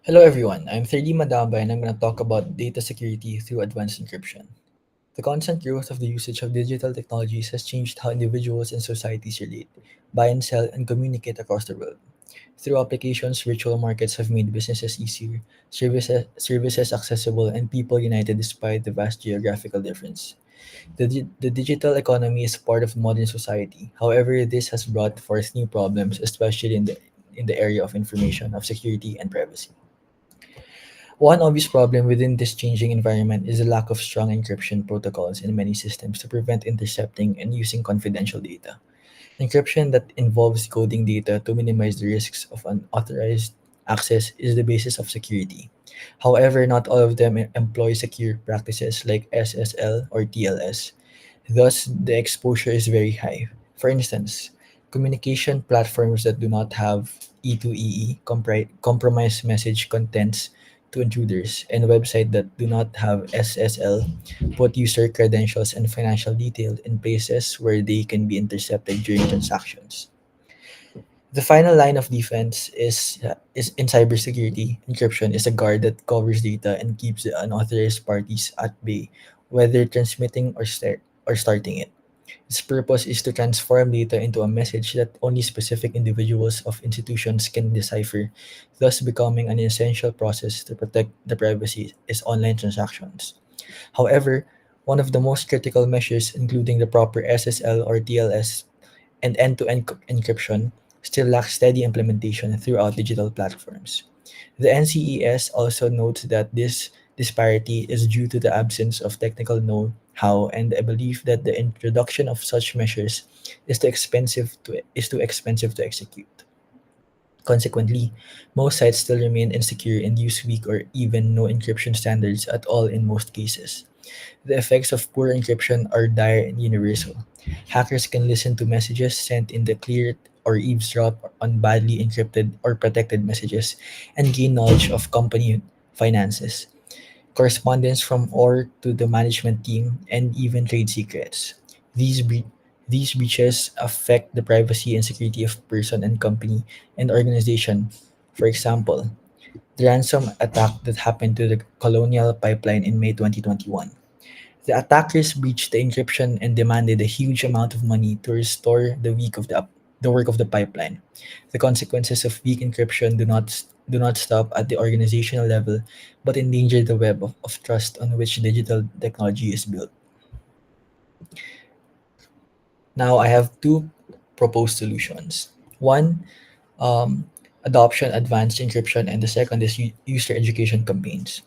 Hello everyone, I'm 3D Madamba and I'm going to talk about data security through advanced encryption. The constant growth of the usage of digital technologies has changed how individuals and societies relate, buy and sell, and communicate across the world. Through applications, virtual markets have made businesses easier, services accessible, and people united despite the vast geographical difference. The digital economy is part of modern society. However, this has brought forth new problems, especially in the area of information, of security, and privacy. One obvious problem within this changing environment is the lack of strong encryption protocols in many systems to prevent intercepting and using confidential data. Encryption that involves coding data to minimize the risks of unauthorized access is the basis of security. However, not all of them employ secure practices like SSL or TLS. Thus, the exposure is very high. For instance, communication platforms that do not have E2EE compromise message contents to intruders, and websites that do not have SSL put user credentials and financial details in places where they can be intercepted during transactions. The final line of defense is in cybersecurity. Encryption is a guard that covers data and keeps the unauthorized parties at bay, whether transmitting or starting it. Its purpose is to transform data into a message that only specific individuals of institutions can decipher, thus becoming an essential process to protect the privacy is online transactions. However, one of the most critical measures, including the proper SSL or TLS and end-to-end encryption, still lacks steady implementation throughout digital platforms. The NCES also notes that this disparity is due to the absence of technical know-how and a belief that the introduction of such measures is too expensive to execute. Consequently, most sites still remain insecure and use weak or even no encryption standards at all in most cases. The effects of poor encryption are dire and universal. Hackers can listen to messages sent in the clear or eavesdrop on badly encrypted or protected messages and gain knowledge of company finances, correspondence from or to the management team, and even trade secrets. These bre- these breaches affect the privacy and security of person and company and organization. For example, the ransom attack that happened to the Colonial Pipeline in May 2021. The attackers breached the encryption and demanded a huge amount of money to restore the work of the pipeline. The consequences of weak encryption do not stop at the organizational level, but endanger the web of trust on which digital technology is built. Now, I have two proposed solutions. One, um, adoption advanced encryption, and the second is user education campaigns.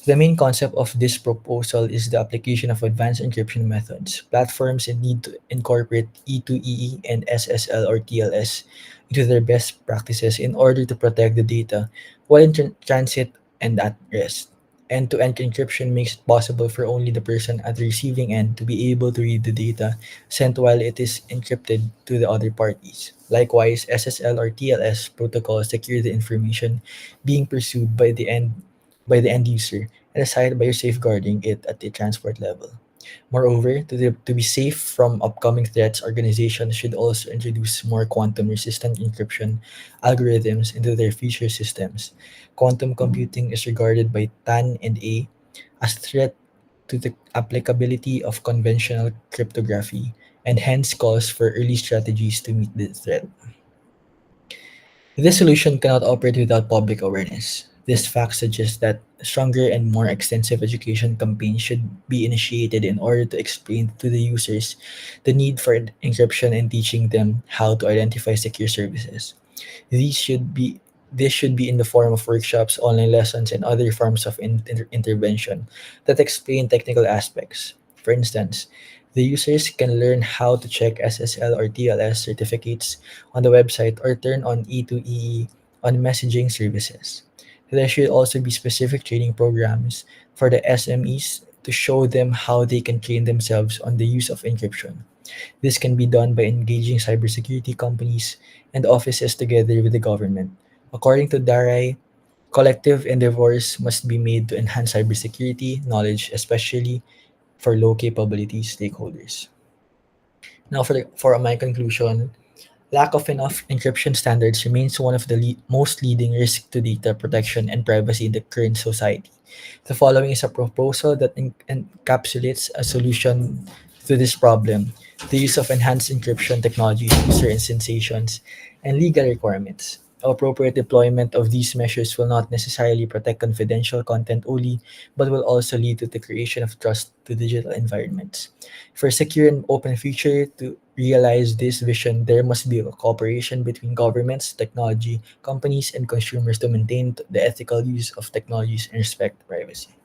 The main concept of this proposal is the application of advanced encryption methods. Platforms need to incorporate E2EE and SSL or TLS into their best practices in order to protect the data while in transit and at rest. End-to-end encryption makes it possible for only the person at the receiving end to be able to read the data sent while it is encrypted to the other parties. Likewise, SSL or TLS protocols secure the information being pursued by the end user and aside by safeguarding it at the transport level. Moreover, to be safe from upcoming threats, organizations should also introduce more quantum resistant encryption algorithms into their future systems. Quantum computing is regarded by TAN and A as threat to the applicability of conventional cryptography and hence calls for early strategies to meet the threat. This solution cannot operate without public awareness. This fact suggests that stronger and more extensive education campaigns should be initiated in order to explain to the users the need for encryption and teaching them how to identify secure services. These should be this should be in the form of workshops, online lessons, and other forms of intervention that explain technical aspects. For instance, the users can learn how to check SSL or TLS certificates on the website or turn on E2EE on messaging services. There should also be specific training programs for the SMEs to show them how they can train themselves on the use of encryption. This can be done by engaging cybersecurity companies and offices together with the government. According to Darai, collective endeavors must be made to enhance cybersecurity knowledge, especially for low capability stakeholders. Now, for my conclusion, Lack of enough encryption standards remains one of the most leading risks to data protection and privacy in the current society. The following is a proposal that encapsulates a solution to this problem: the use of enhanced encryption technologies, user instantiations, and legal requirements. Appropriate deployment of these measures will not necessarily protect confidential content only, but will also lead to the creation of trust to digital environments. For a secure and open future to realize this vision, there must be a cooperation between governments, technology companies, and consumers to maintain the ethical use of technologies and respect privacy.